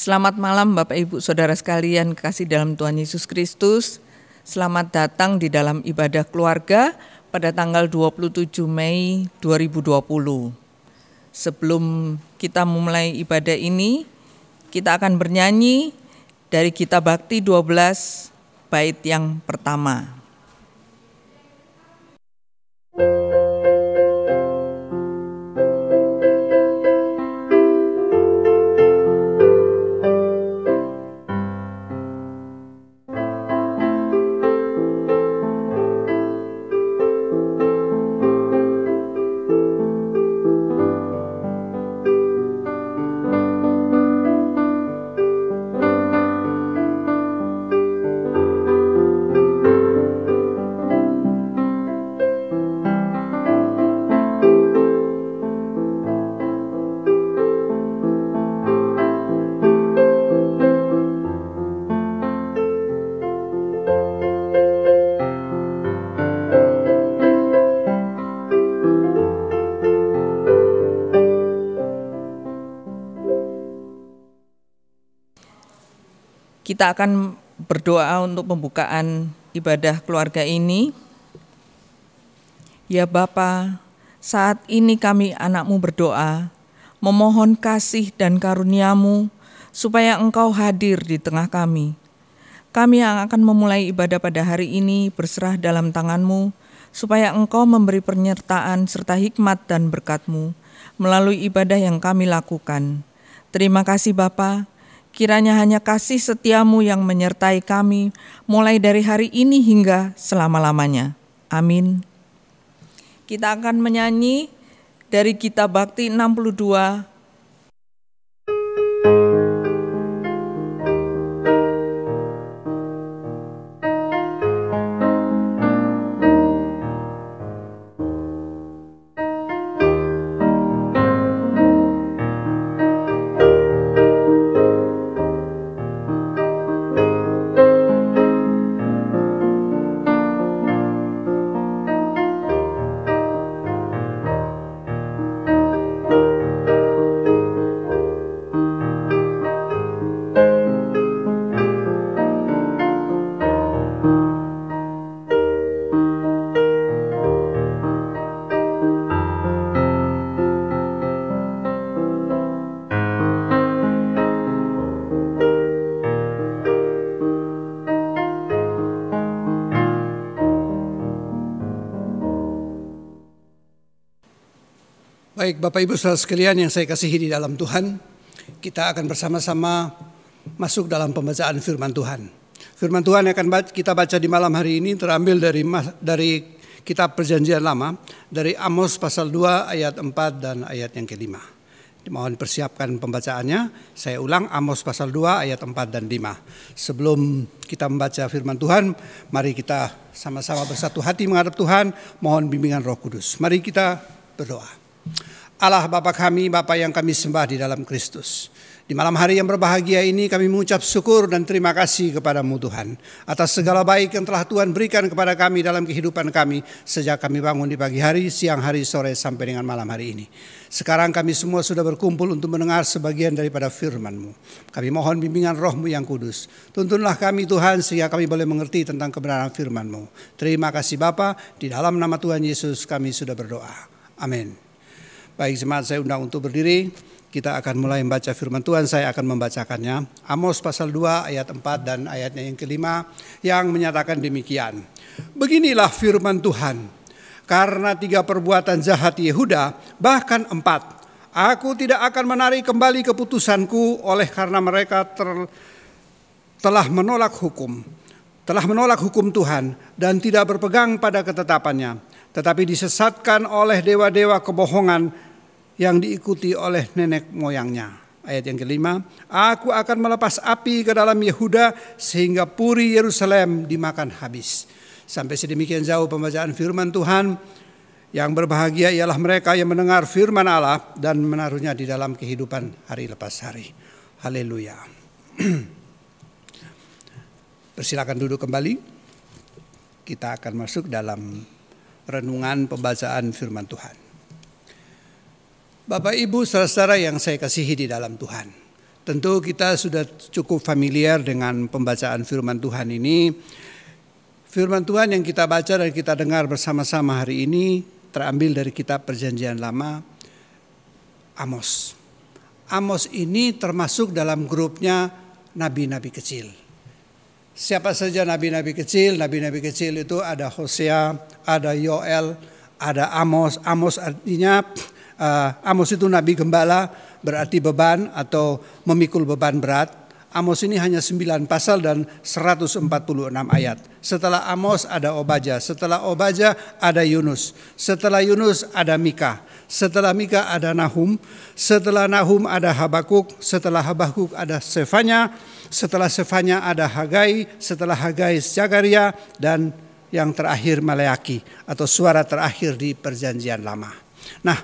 Selamat malam Bapak Ibu Saudara sekalian kekasih dalam Tuhan Yesus Kristus. Selamat datang di dalam ibadah keluarga pada tanggal 27 Mei 2020. Sebelum kita memulai ibadah ini, kita akan bernyanyi dari Kitab Bakti 12 bait yang pertama. Kita akan berdoa untuk pembukaan ibadah keluarga ini. Ya Bapa, saat ini kami anak-Mu berdoa, memohon kasih dan karunia-Mu, supaya Engkau hadir di tengah kami. Kami yang akan memulai ibadah pada hari ini berserah dalam tangan-Mu, supaya Engkau memberi penyertaan serta hikmat dan berkat-Mu melalui ibadah yang kami lakukan. Terima kasih Bapa. Kiranya hanya kasih setia-Mu yang menyertai kami, mulai dari hari ini hingga selama-lamanya. Amin. Kita akan menyanyi dari Kitab Bakti 62. Baik, Bapak Ibu Saudara sekalian yang saya kasihi di dalam Tuhan, kita akan bersama-sama masuk dalam pembacaan firman Tuhan. Firman Tuhan yang akan kita baca di malam hari ini terambil dari kitab Perjanjian Lama, dari Amos pasal 2 ayat 4 dan ayat yang ke-5. Mohon persiapkan pembacaannya. Saya ulang, Amos pasal 2 ayat 4 dan 5. Sebelum kita membaca firman Tuhan, mari kita sama-sama bersatu hati menghadap Tuhan, mohon bimbingan Roh Kudus. Mari kita berdoa. Allah Bapa kami, Bapa yang kami sembah di dalam Kristus. Di malam hari yang berbahagia ini kami mengucap syukur dan terima kasih kepada-Mu Tuhan, atas segala baik yang telah Tuhan berikan kepada kami dalam kehidupan kami sejak kami bangun di pagi hari, siang hari, sore sampai dengan malam hari ini. Sekarang kami semua sudah berkumpul untuk mendengar sebagian daripada firman-Mu. Kami mohon bimbingan Roh-Mu yang kudus. Tuntunlah kami Tuhan sehingga kami boleh mengerti tentang kebenaran firman-Mu. Terima kasih Bapa, di dalam nama Tuhan Yesus kami sudah berdoa. Amin. Baik jemaat, saya undang untuk berdiri. Kita akan mulai membaca firman Tuhan. Saya akan membacakannya. Amos pasal 2 ayat 4 dan ayatnya yang ke-5 yang menyatakan demikian. Beginilah firman Tuhan. Karena 3 perbuatan jahat Yehuda, bahkan 4, aku tidak akan menarik kembali keputusanku oleh karena mereka telah menolak hukum Tuhan dan tidak berpegang pada ketetapannya, tetapi disesatkan oleh dewa-dewa kebohongan yang diikuti oleh nenek moyangnya. Ayat yang ke-5, aku akan melepas api ke dalam Yehuda sehingga puri Yerusalem dimakan habis. Sampai sedemikian jauh pembacaan firman Tuhan. Yang berbahagia ialah mereka yang mendengar firman Allah dan menaruhnya di dalam kehidupan hari lepas hari. Haleluya. Persilakan duduk kembali. Kita akan masuk dalam renungan pembacaan firman Tuhan. Bapak Ibu saudara-saudara yang saya kasihi di dalam Tuhan. Tentu kita sudah cukup familiar dengan pembacaan firman Tuhan ini. Firman Tuhan yang kita baca dan kita dengar bersama-sama hari ini terambil dari kitab Perjanjian Lama, Amos. Amos ini termasuk dalam grupnya nabi-nabi kecil. Siapa saja nabi-nabi kecil? Nabi-nabi kecil itu ada Hosea, ada Yoel, ada Amos. Amos artinya, Amos itu nabi gembala, berarti beban atau memikul beban berat. Amos ini hanya 9 pasal dan 146 ayat. Setelah Amos ada Obadya, setelah Obadya ada Yunus, setelah Yunus ada Mika, setelah Mika ada Nahum, setelah Nahum ada Habakuk, setelah Habakuk ada Sefanya, setelah Sefanya ada Hagai, setelah Hagai Zakaria, dan yang terakhir Maleaki atau suara terakhir di Perjanjian Lama. Nah,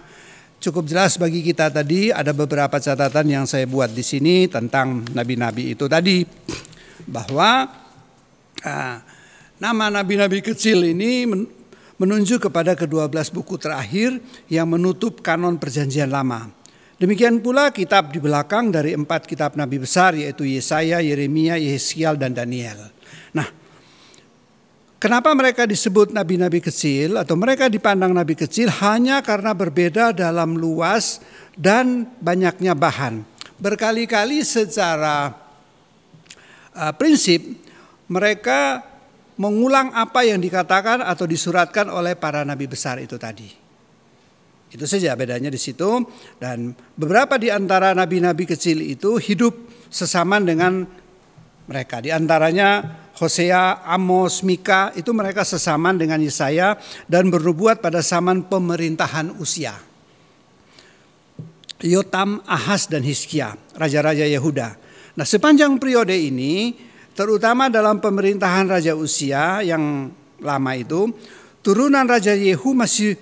cukup jelas bagi kita tadi, ada beberapa catatan yang saya buat di sini tentang nabi-nabi itu tadi, bahwa nama nabi-nabi kecil ini menunjuk kepada ke-12 buku terakhir yang menutup kanon Perjanjian Lama. Demikian pula kitab di belakang dari 4 kitab nabi besar, yaitu Yesaya, Yeremia, Yeskiel, dan Daniel. Nah, kenapa mereka disebut nabi-nabi kecil atau mereka dipandang nabi kecil? Hanya karena berbeda dalam luas dan banyaknya bahan. Berkali-kali secara prinsip mereka mengulang apa yang dikatakan atau disuratkan oleh para nabi besar itu tadi. Itu saja bedanya di situ. Dan beberapa di antara nabi-nabi kecil itu hidup sesaman dengan mereka. Di antaranya Hosea, Amos, Mika, itu mereka sesaman dengan Yesaya dan bernubuat pada zaman pemerintahan Uzia, Yotam, Ahaz, dan Hizkia, raja-raja Yehuda. Nah, sepanjang periode ini, terutama dalam pemerintahan Raja Uzia yang lama itu, turunan Raja Yehu masih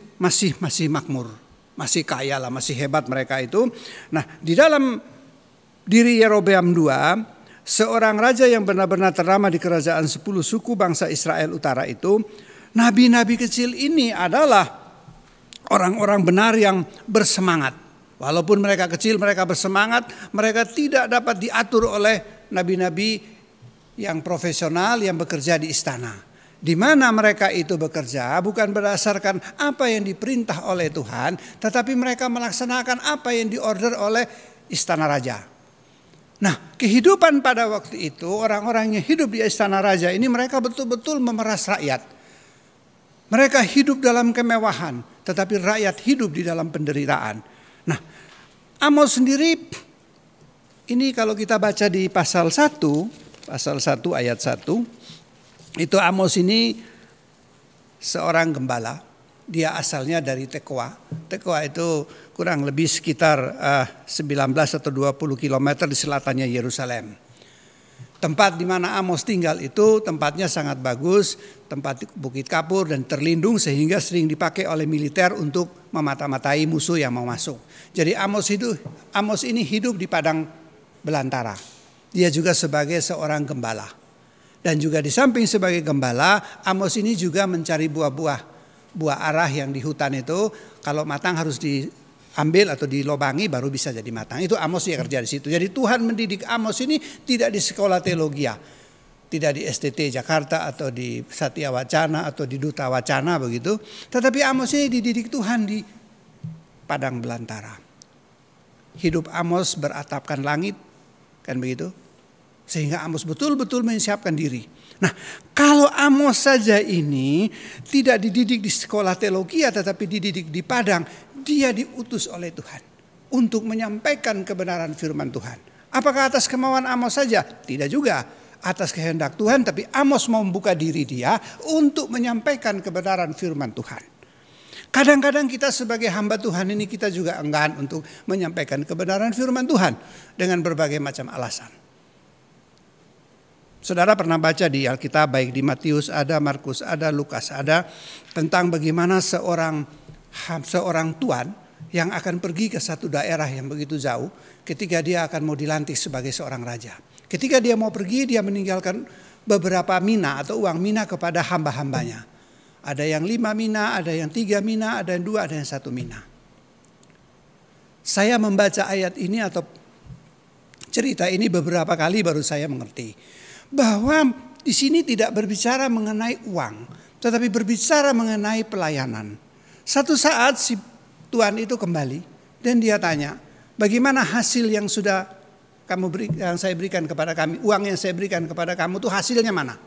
makmur, masih kaya lah, masih hebat mereka itu. Nah, di dalam diri Yerobeam II, seorang raja yang benar-benar ternama di kerajaan 10 suku bangsa Israel Utara itu, nabi-nabi kecil ini adalah orang-orang benar yang bersemangat. Walaupun mereka kecil, mereka bersemangat, mereka tidak dapat diatur oleh nabi-nabi yang profesional yang bekerja di istana. Di mana mereka itu bekerja bukan berdasarkan apa yang diperintah oleh Tuhan, tetapi mereka melaksanakan apa yang diorder oleh istana raja. Nah, kehidupan pada waktu itu, orang-orang yang hidup di istana raja ini mereka betul-betul memeras rakyat. Mereka hidup dalam kemewahan, tetapi rakyat hidup di dalam penderitaan. Nah, Amos sendiri, ini kalau kita baca di pasal 1 ayat 1, itu Amos ini seorang gembala. Dia asalnya dari Tekoa. Tekoa itu kurang lebih sekitar 19 atau 20 kilometer di selatannya Yerusalem. Tempat di mana Amos tinggal itu tempatnya sangat bagus, tempat bukit kapur dan terlindung sehingga sering dipakai oleh militer untuk memata-matai musuh yang mau masuk. Jadi Amos ini hidup di padang belantara. Dia juga sebagai seorang gembala. Dan juga di samping sebagai gembala, Amos ini juga mencari buah arah yang di hutan itu, kalau matang harus diambil atau dilobangi baru bisa jadi matang. Itu Amos ya kerja di situ. Jadi Tuhan mendidik Amos ini tidak di sekolah teologi, tidak di STT Jakarta atau di Satya Wacana atau di Duta Wacana begitu. Tetapi Amos ini dididik Tuhan di padang belantara. Hidup Amos beratapkan langit, kan begitu? Sehingga Amos betul-betul menyiapkan diri. Nah, kalau Amos saja ini tidak dididik di sekolah teologi tetapi dididik di padang, dia diutus oleh Tuhan untuk menyampaikan kebenaran firman Tuhan. Apakah atas kemauan Amos saja? Tidak juga. Atas kehendak Tuhan, tapi Amos mau membuka diri dia untuk menyampaikan kebenaran firman Tuhan. Kadang-kadang kita sebagai hamba Tuhan ini kita juga enggan untuk menyampaikan kebenaran firman Tuhan dengan berbagai macam alasan. Saudara pernah baca di Alkitab, baik di Matius ada, Markus ada, Lukas ada, tentang bagaimana seorang tuan yang akan pergi ke satu daerah yang begitu jauh ketika dia akan mau dilantik sebagai seorang raja. Ketika dia mau pergi, dia meninggalkan beberapa mina atau uang mina kepada hamba-hambanya. Ada yang 5 mina, ada yang 3 mina, ada yang 2, ada yang 1 mina. Saya membaca ayat ini atau cerita ini beberapa kali baru saya mengerti bahwa di sini tidak berbicara mengenai uang, tetapi berbicara mengenai pelayanan. Satu saat si Tuhan itu kembali dan dia tanya, bagaimana hasil yang sudah yang saya berikan kepada kami, uang yang saya berikan kepada kamu tuh hasilnya mana?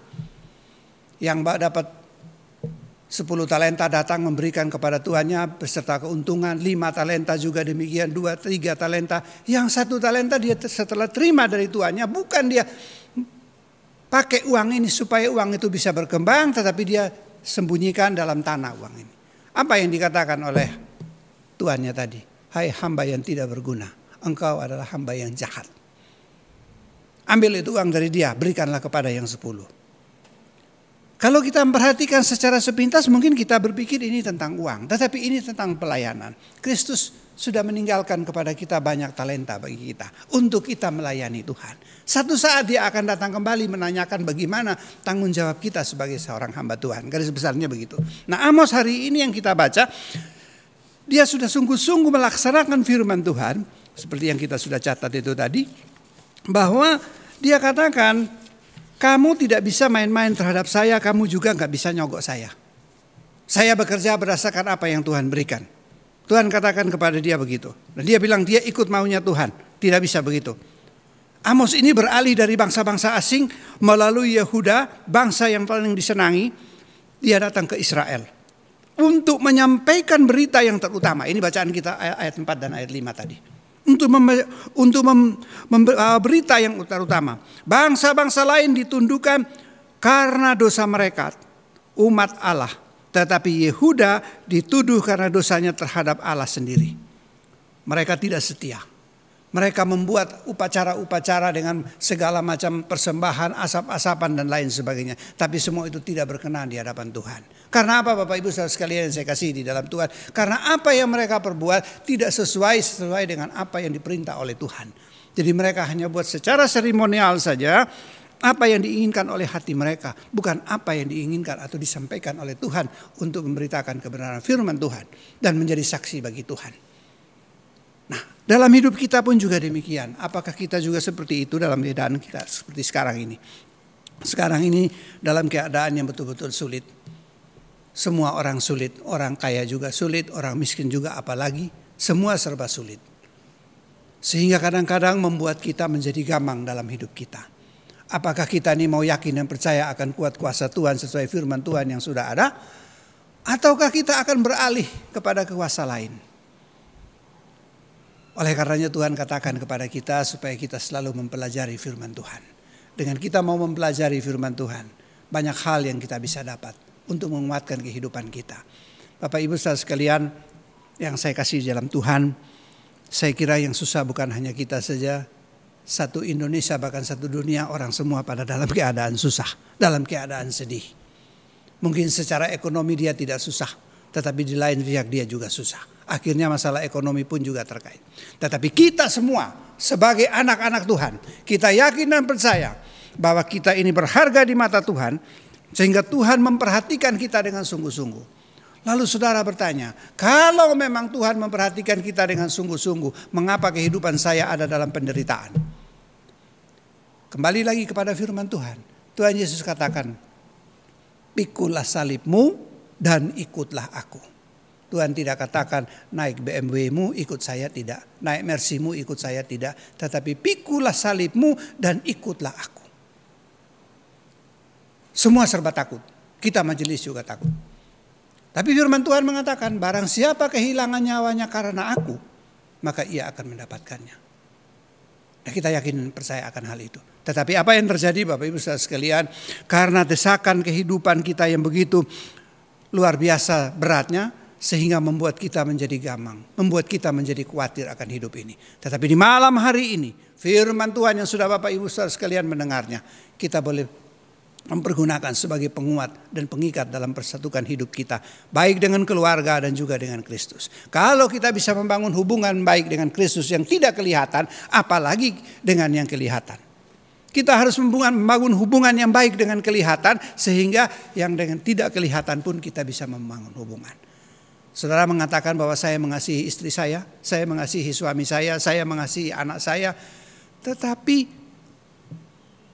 Yang dapat 10 talenta datang memberikan kepada tuannya beserta keuntungan, 5 talenta juga demikian, 2, 3 talenta. Yang 1 talenta dia setelah terima dari tuannya, bukan dia pakai uang ini supaya uang itu bisa berkembang, tetapi dia sembunyikan dalam tanah uang ini. Apa yang dikatakan oleh tuannya tadi? Hai hamba yang tidak berguna, engkau adalah hamba yang jahat. Ambil itu uang dari dia, berikanlah kepada yang 10. Kalau kita memperhatikan secara sepintas mungkin kita berpikir ini tentang uang. Tetapi ini tentang pelayanan. Kristus sudah meninggalkan kepada kita banyak talenta bagi kita. Untuk kita melayani Tuhan. Satu saat dia akan datang kembali menanyakan bagaimana tanggung jawab kita sebagai seorang hamba Tuhan. Garis besarnya begitu. Nah, Amos hari ini yang kita baca, dia sudah sungguh-sungguh melaksanakan firman Tuhan. Seperti yang kita sudah catat itu tadi. Bahwa dia katakan, kamu tidak bisa main-main terhadap saya, kamu juga gak bisa nyogok saya. Saya bekerja berdasarkan apa yang Tuhan berikan. Tuhan katakan kepada dia begitu. Dan dia bilang dia ikut maunya Tuhan. Tidak bisa begitu. Amos ini beralih dari bangsa-bangsa asing melalui Yehuda, bangsa yang paling disenangi. Dia datang ke Israel. Untuk menyampaikan berita yang terutama. Ini bacaan kita ayat 4 dan ayat 5 tadi. Untuk berita yang terutama. Bangsa-bangsa lain ditundukkan karena dosa mereka, umat Allah. Tetapi Yehuda dituduh karena dosanya terhadap Allah sendiri. Mereka tidak setia. Mereka membuat upacara-upacara dengan segala macam persembahan, asap-asapan dan lain sebagainya. Tapi semua itu tidak berkenan di hadapan Tuhan. Karena apa Bapak Ibu saudara sekalian yang saya kasih di dalam Tuhan? Karena apa yang mereka perbuat tidak sesuai dengan apa yang diperintah oleh Tuhan. Jadi mereka hanya buat secara seremonial saja apa yang diinginkan oleh hati mereka. Bukan apa yang diinginkan atau disampaikan oleh Tuhan untuk memberitakan kebenaran firman Tuhan. Dan menjadi saksi bagi Tuhan. Nah, dalam hidup kita pun juga demikian. Apakah kita juga seperti itu dalam keadaan kita seperti sekarang ini? Sekarang ini dalam keadaan yang betul-betul sulit. Semua orang sulit, orang kaya juga sulit, orang miskin juga apalagi. Semua serba sulit. Sehingga kadang-kadang membuat kita menjadi gamang dalam hidup kita. Apakah kita ini mau yakin dan percaya akan kuat kuasa Tuhan sesuai firman Tuhan yang sudah ada? Ataukah kita akan beralih kepada kuasa lain? Oleh karenanya Tuhan katakan kepada kita supaya kita selalu mempelajari firman Tuhan. Dengan kita mau mempelajari firman Tuhan, banyak hal yang kita bisa dapat untuk menguatkan kehidupan kita. Bapak Ibu saudara sekalian yang saya kasih dalam Tuhan, saya kira yang susah bukan hanya kita saja. Satu Indonesia bahkan satu dunia orang semua pada dalam keadaan susah, dalam keadaan sedih. Mungkin secara ekonomi dia tidak susah, tetapi di lain pihak dia juga susah. Akhirnya masalah ekonomi pun juga terkait. Tetapi kita semua sebagai anak-anak Tuhan, kita yakin dan percaya bahwa kita ini berharga di mata Tuhan, sehingga Tuhan memperhatikan kita dengan sungguh-sungguh. Lalu saudara bertanya, kalau memang Tuhan memperhatikan kita dengan sungguh-sungguh, mengapa kehidupan saya ada dalam penderitaan? Kembali lagi kepada firman Tuhan. Tuhan Yesus katakan, pikulah salibmu dan ikutlah aku. Tuhan tidak katakan naik BMW-mu ikut saya, tidak. Naik Mercy-mu ikut saya, tidak. Tetapi pikulah salibmu dan ikutlah aku. Semua serba takut. Kita majelis juga takut. Tapi firman Tuhan mengatakan barang siapa kehilangan nyawanya karena aku, maka ia akan mendapatkannya. Nah, kita yakin dan percaya akan hal itu. Tetapi apa yang terjadi Bapak Ibu saudara sekalian, karena desakan kehidupan kita yang begitu luar biasa beratnya, sehingga membuat kita menjadi gamang, membuat kita menjadi khawatir akan hidup ini. Tetapi di malam hari ini, firman Tuhan yang sudah Bapak Ibu saudara sekalian mendengarnya, kita boleh mempergunakan sebagai penguat dan pengikat dalam persatukan hidup kita, baik dengan keluarga dan juga dengan Kristus. Kalau kita bisa membangun hubungan baik dengan Kristus yang tidak kelihatan, apalagi dengan yang kelihatan. Kita harus membangun hubungan yang baik dengan kelihatan, sehingga yang dengan tidak kelihatan pun kita bisa membangun hubungan. Saudara mengatakan bahwa saya mengasihi istri saya mengasihi suami saya mengasihi anak saya. Tetapi,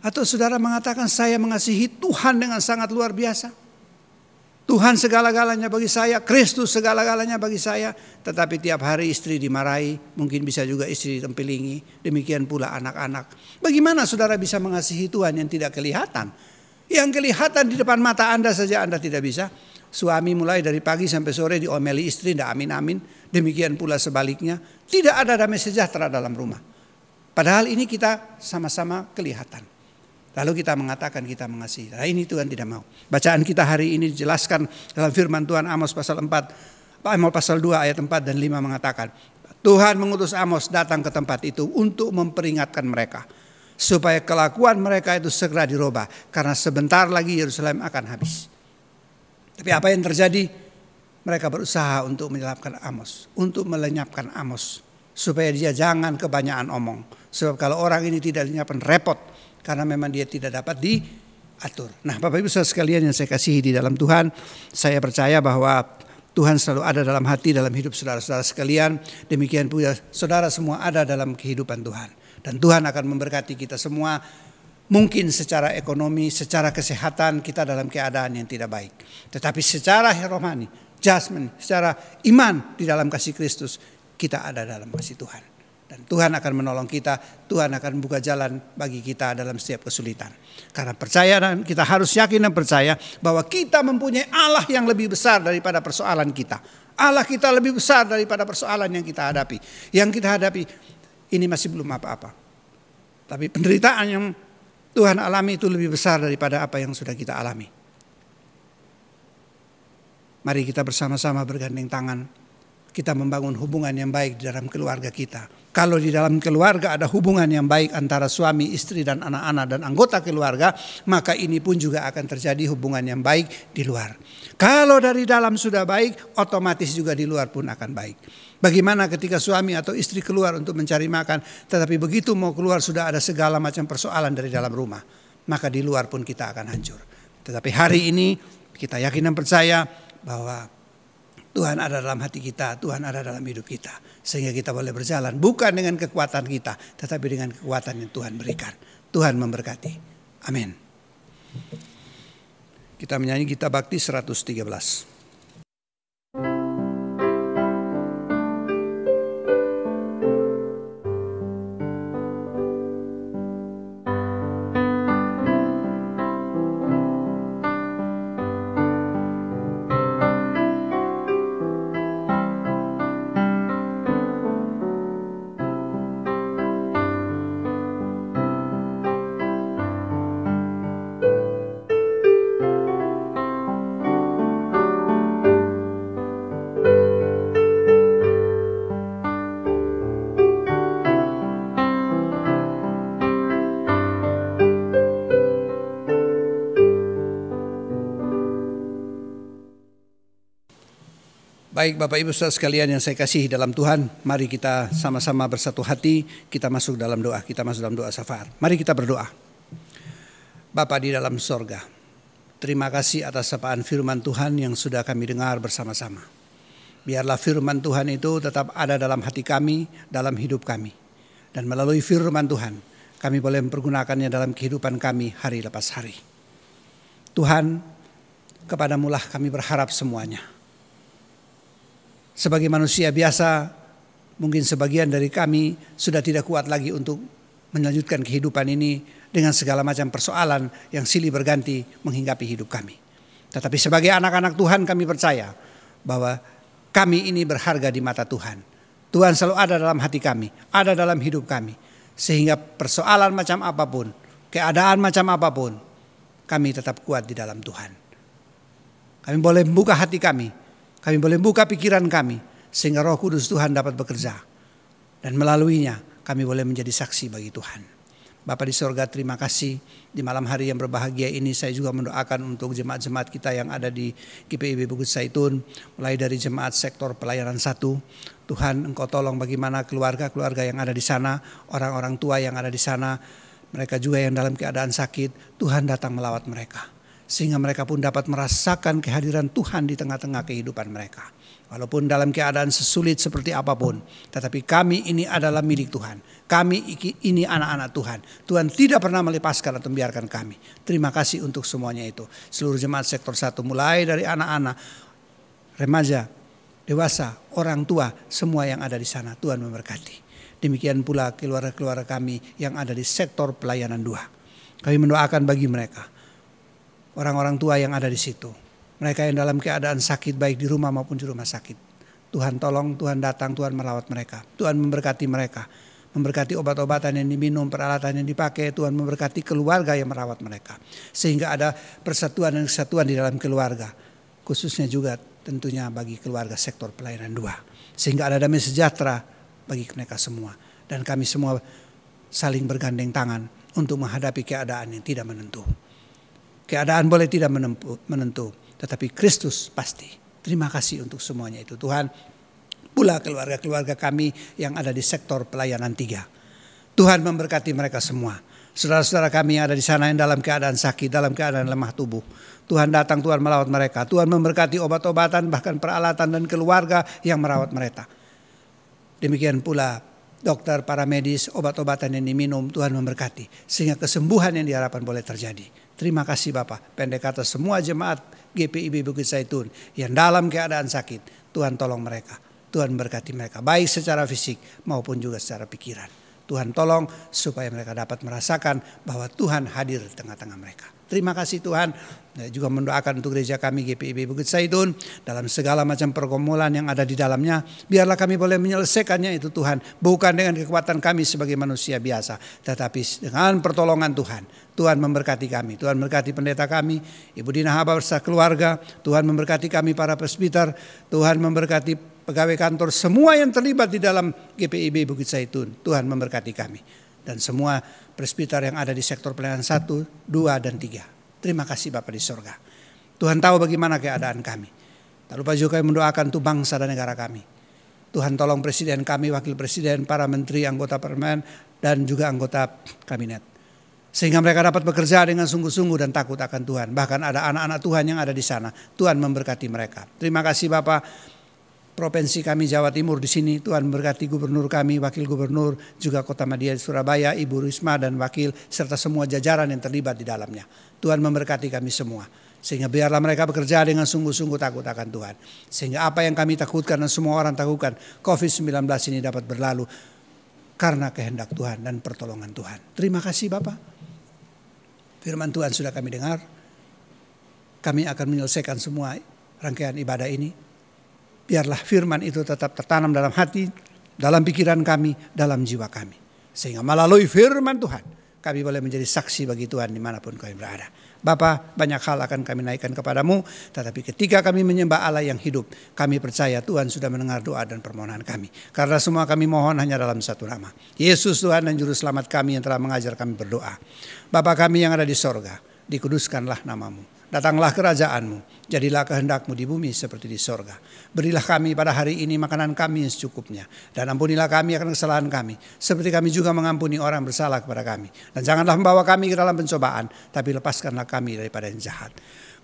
atau saudara mengatakan saya mengasihi Tuhan dengan sangat luar biasa. Tuhan segala-galanya bagi saya, Kristus segala-galanya bagi saya. Tetapi tiap hari istri dimarahi, mungkin bisa juga istri ditempelingi, demikian pula anak-anak. Bagaimana saudara bisa mengasihi Tuhan yang tidak kelihatan? Yang kelihatan di depan mata Anda saja Anda tidak bisa. Suami mulai dari pagi sampai sore diomeli istri, tidak amin-amin. Demikian pula sebaliknya, tidak ada damai sejahtera dalam rumah. Padahal ini kita sama-sama kelihatan. Lalu kita mengatakan kita mengasihi. Nah, ini Tuhan tidak mau. Bacaan kita hari ini dijelaskan dalam firman Tuhan Amos pasal 2 ayat 4 dan 5 mengatakan, Tuhan mengutus Amos datang ke tempat itu untuk memperingatkan mereka, supaya kelakuan mereka itu segera dirubah, karena sebentar lagi Yerusalem akan habis. Tapi apa yang terjadi? Mereka berusaha untuk menyelamatkan Amos, untuk melenyapkan Amos, supaya dia jangan kebanyakan omong. Sebab kalau orang ini tidak dinyapkan repot, karena memang dia tidak dapat diatur. Nah, Bapak Ibu saudara sekalian yang saya kasihi di dalam Tuhan, saya percaya bahwa Tuhan selalu ada dalam hati, dalam hidup saudara-saudara sekalian. Demikian pula saudara semua ada dalam kehidupan Tuhan. Dan Tuhan akan memberkati kita semua. Mungkin secara ekonomi, secara kesehatan kita dalam keadaan yang tidak baik. Tetapi secara rohani, jasmani, secara iman di dalam kasih Kristus, kita ada dalam kasih Tuhan. Dan Tuhan akan menolong kita, Tuhan akan membuka jalan bagi kita dalam setiap kesulitan. Karena percaya, dan kita harus yakin dan percaya bahwa kita mempunyai Allah yang lebih besar daripada persoalan kita. Allah kita lebih besar daripada persoalan yang kita hadapi. Yang kita hadapi ini masih belum apa-apa. Tapi penderitaan yang Tuhan alami itu lebih besar daripada apa yang sudah kita alami. Mari kita bersama-sama bergandeng tangan. Kita membangun hubungan yang baik di dalam keluarga kita. Kalau di dalam keluarga ada hubungan yang baik antara suami, istri, dan anak-anak dan anggota keluarga, maka ini pun juga akan terjadi hubungan yang baik di luar. Kalau dari dalam sudah baik, otomatis juga di luar pun akan baik. Bagaimana ketika suami atau istri keluar untuk mencari makan, tetapi begitu mau keluar sudah ada segala macam persoalan dari dalam rumah, maka di luar pun kita akan hancur. Tetapi hari ini kita yakin dan percaya bahwa Tuhan ada dalam hati kita, Tuhan ada dalam hidup kita. Sehingga kita boleh berjalan bukan dengan kekuatan kita, tetapi dengan kekuatan yang Tuhan berikan. Tuhan memberkati. Amin. Kita menyanyi Gita Bakti 113. Baik Bapak Ibu saudara sekalian yang saya kasihi dalam Tuhan, mari kita sama-sama bersatu hati, kita masuk dalam doa, kita masuk dalam doa syafaat. Mari kita berdoa. Bapa di dalam sorga, terima kasih atas sapaan firman Tuhan yang sudah kami dengar bersama-sama. Biarlah firman Tuhan itu tetap ada dalam hati kami, dalam hidup kami. Dan melalui firman Tuhan, kami boleh mempergunakannya dalam kehidupan kami hari lepas hari. Tuhan, kepadamu-lah kami berharap semuanya. Sebagai manusia biasa, mungkin sebagian dari kami sudah tidak kuat lagi untuk melanjutkan kehidupan ini dengan segala macam persoalan yang silih berganti menghinggapi hidup kami. Tetapi sebagai anak-anak Tuhan kami percaya bahwa kami ini berharga di mata Tuhan. Tuhan selalu ada dalam hati kami, ada dalam hidup kami. Sehingga persoalan macam apapun, keadaan macam apapun, kami tetap kuat di dalam Tuhan. Kami boleh membuka hati kami. Kami boleh buka pikiran kami sehingga Roh Kudus Tuhan dapat bekerja. Dan melaluinya kami boleh menjadi saksi bagi Tuhan. Bapa di sorga, terima kasih di malam hari yang berbahagia ini. Saya juga mendoakan untuk jemaat-jemaat kita yang ada di GPIB Bukit Zaitun. Mulai dari jemaat sektor pelayanan 1. Tuhan, Engkau tolong bagaimana keluarga-keluarga yang ada di sana. Orang-orang tua yang ada di sana. Mereka juga yang dalam keadaan sakit. Tuhan datang melawat mereka. Sehingga mereka pun dapat merasakan kehadiran Tuhan di tengah-tengah kehidupan mereka. Walaupun dalam keadaan sesulit seperti apapun, tetapi kami ini adalah milik Tuhan. Kami ini anak-anak Tuhan. Tuhan tidak pernah melepaskan atau membiarkan kami. Terima kasih untuk semuanya itu. Seluruh jemaat sektor 1, mulai dari anak-anak, remaja, dewasa, orang tua, semua yang ada di sana, Tuhan memberkati. Demikian pula keluarga-keluarga kami yang ada di sektor pelayanan 2. Kami mendoakan bagi mereka, orang-orang tua yang ada di situ. Mereka yang dalam keadaan sakit baik di rumah maupun di rumah sakit. Tuhan tolong, Tuhan datang, Tuhan merawat mereka. Tuhan memberkati mereka. Memberkati obat-obatan yang diminum, peralatan yang dipakai. Tuhan memberkati keluarga yang merawat mereka. Sehingga ada persatuan dan kesatuan di dalam keluarga. Khususnya juga tentunya bagi keluarga sektor pelayanan 2. Sehingga ada damai sejahtera bagi mereka semua. Dan kami semua saling bergandeng tangan untuk menghadapi keadaan yang tidak menentu. Keadaan boleh tidak menentu, tetapi Kristus pasti. Terima kasih untuk semuanya itu Tuhan. Pula keluarga-keluarga kami yang ada di sektor pelayanan 3. Tuhan memberkati mereka semua. Saudara-saudara kami yang ada di sana yang dalam keadaan sakit, dalam keadaan lemah tubuh. Tuhan datang, Tuhan merawat mereka. Tuhan memberkati obat-obatan, bahkan peralatan dan keluarga yang merawat mereka. Demikian pula dokter, para medis, obat-obatan yang diminum, Tuhan memberkati. Sehingga kesembuhan yang diharapkan boleh terjadi. Terima kasih Bapak. Pendek kata semua jemaat GPIB Bukit Zaitun yang dalam keadaan sakit, Tuhan tolong mereka. Tuhan memberkati mereka baik secara fisik maupun juga secara pikiran. Tuhan tolong supaya mereka dapat merasakan bahwa Tuhan hadir di tengah-tengah mereka. Terima kasih Tuhan. Saya juga mendoakan untuk gereja kami GPIB Bukit Zaitun dalam segala macam pergumulan yang ada di dalamnya. Biarlah kami boleh menyelesaikannya itu Tuhan. Bukan dengan kekuatan kami sebagai manusia biasa, tetapi dengan pertolongan Tuhan. Tuhan memberkati kami. Tuhan memberkati pendeta kami, Ibu Dina Haba beserta keluarga. Tuhan memberkati kami para presbiter. Tuhan memberkati pegawai kantor semua yang terlibat di dalam GPIB Bukit Zaitun. Tuhan memberkati kami. Dan semua presbiter yang ada di sektor pelayanan 1, 2, dan 3. Terima kasih Bapak di sorga. Tuhan tahu bagaimana keadaan kami. Tak lupa juga mendoakan untuk bangsa dan negara kami. Tuhan tolong presiden kami, wakil presiden, para menteri, anggota parlemen, dan juga anggota kabinet. Sehingga mereka dapat bekerja dengan sungguh-sungguh dan takut akan Tuhan. Bahkan ada anak-anak Tuhan yang ada di sana. Tuhan memberkati mereka. Terima kasih Bapak. Provinsi kami Jawa Timur di sini, Tuhan memberkati gubernur kami, wakil gubernur, juga Kota Madia Surabaya, Ibu Risma dan wakil, serta semua jajaran yang terlibat di dalamnya. Tuhan memberkati kami semua. Sehingga biarlah mereka bekerja dengan sungguh-sungguh takut akan Tuhan. Sehingga apa yang kami takutkan dan semua orang takutkan, COVID-19 ini dapat berlalu karena kehendak Tuhan dan pertolongan Tuhan. Terima kasih Bapak. Firman Tuhan sudah kami dengar. Kami akan menyelesaikan semua rangkaian ibadah ini. Biarlah firman itu tetap tertanam dalam hati, dalam pikiran kami, dalam jiwa kami. Sehingga melalui firman Tuhan, kami boleh menjadi saksi bagi Tuhan dimanapun kami berada. Bapa, banyak hal akan kami naikkan kepadamu, tetapi ketika kami menyembah Allah yang hidup, kami percaya Tuhan sudah mendengar doa dan permohonan kami. Karena semua kami mohon hanya dalam satu nama. Yesus Tuhan dan Juru Selamat kami yang telah mengajar kami berdoa. Bapa kami yang ada di sorga, dikuduskanlah namamu. Datanglah kerajaanmu, jadilah kehendakmu di bumi seperti di sorga. Berilah kami pada hari ini makanan kami yang secukupnya. Dan ampunilah kami akan kesalahan kami, seperti kami juga mengampuni orang bersalah kepada kami. Dan janganlah membawa kami ke dalam pencobaan, tapi lepaskanlah kami daripada yang jahat.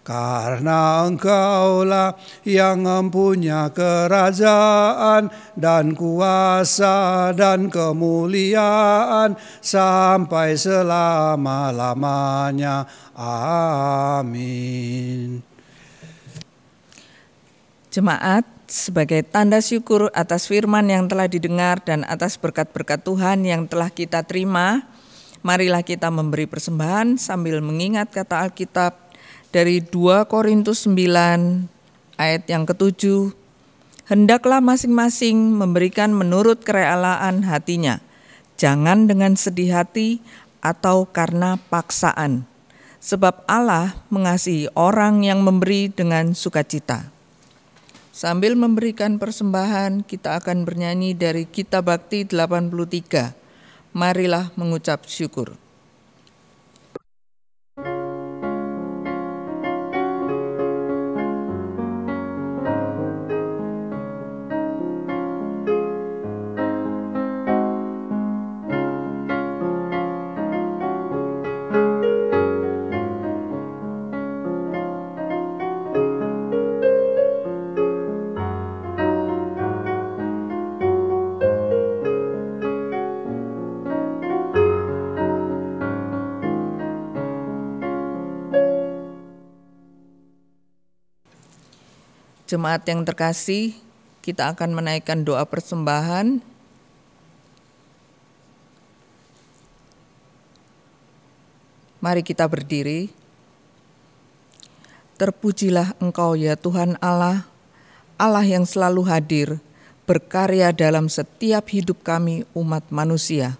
Karena Engkaulah yang mempunyai kerajaan dan kuasa dan kemuliaan sampai selama-lamanya. Amin. Jemaat, sebagai tanda syukur atas firman yang telah didengar dan atas berkat-berkat Tuhan yang telah kita terima, marilah kita memberi persembahan sambil mengingat kata Alkitab dari 2 Korintus 9 ayat yang ke-7. Hendaklah masing-masing memberikan menurut kerelaan hatinya, jangan dengan sedih hati atau karena paksaan. Sebab Allah mengasihi orang yang memberi dengan sukacita. Sambil memberikan persembahan, kita akan bernyanyi dari Kitab Bakti 83. Marilah mengucap syukur. Jemaat yang terkasih, kita akan menaikkan doa persembahan. Mari kita berdiri. Terpujilah Engkau ya Tuhan Allah, Allah yang selalu hadir, berkarya dalam setiap hidup kami umat manusia.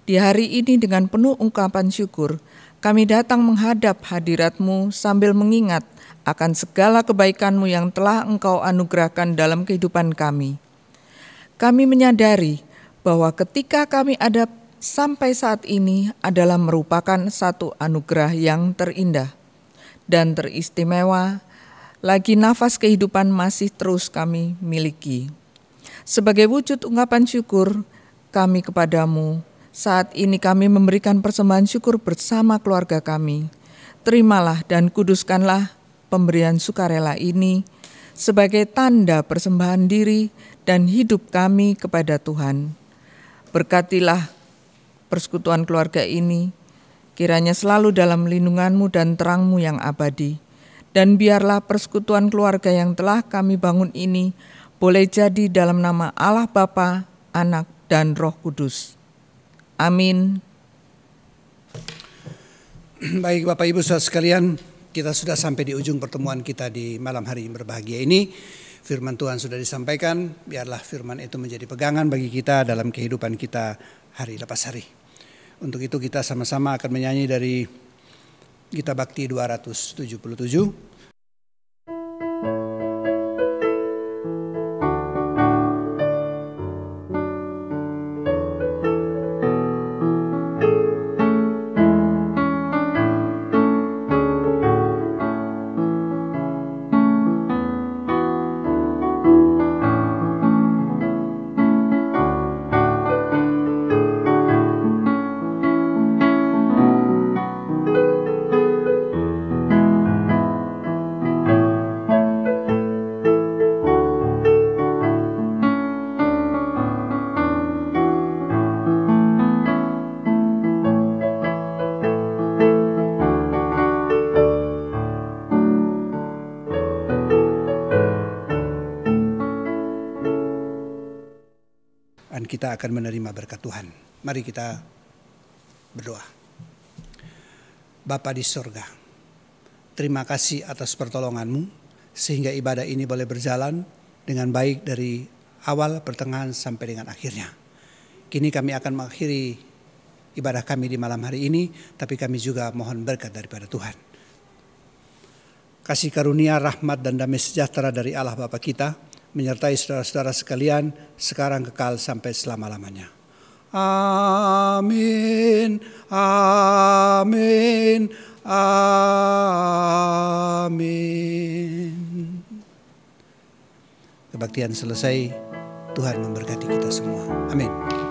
Di hari ini dengan penuh ungkapan syukur, kami datang menghadap hadirat-Mu sambil mengingat akan segala kebaikan-Mu yang telah Engkau anugerahkan dalam kehidupan kami. Kami menyadari bahwa ketika kami ada sampai saat ini adalah merupakan satu anugerah yang terindah dan teristimewa, lagi nafas kehidupan masih terus kami miliki. Sebagai wujud ungkapan syukur kami kepadamu, saat ini kami memberikan persembahan syukur bersama keluarga kami. Terimalah dan kuduskanlah pemberian sukarela ini sebagai tanda persembahan diri dan hidup kami kepada Tuhan. Berkatilah persekutuan keluarga ini, kiranya selalu dalam lindungan-Mu dan terang-Mu yang abadi. Dan biarlah persekutuan keluarga yang telah kami bangun ini boleh jadi dalam nama Allah Bapa, Anak, dan Roh Kudus. Amin. Baik Bapak Ibu saudara sekalian, kita sudah sampai di ujung pertemuan kita di malam hari yang berbahagia ini. Firman Tuhan sudah disampaikan, biarlah firman itu menjadi pegangan bagi kita dalam kehidupan kita hari lepas hari. Untuk itu kita sama-sama akan menyanyi dari Gita Bakti 277. Dan kita akan menerima berkat Tuhan. Mari kita berdoa. Bapa di sorga, terima kasih atas pertolongan-Mu sehingga ibadah ini boleh berjalan dengan baik dari awal, pertengahan sampai dengan akhirnya. Kini kami akan mengakhiri ibadah kami di malam hari ini, tapi kami juga mohon berkat daripada Tuhan. Kasih karunia, rahmat dan damai sejahtera dari Allah Bapa kita menyertai saudara-saudara sekalian sekarang kekal sampai selama-lamanya. Amin, amin, amin. Kebaktian selesai, Tuhan memberkati kita semua. Amin.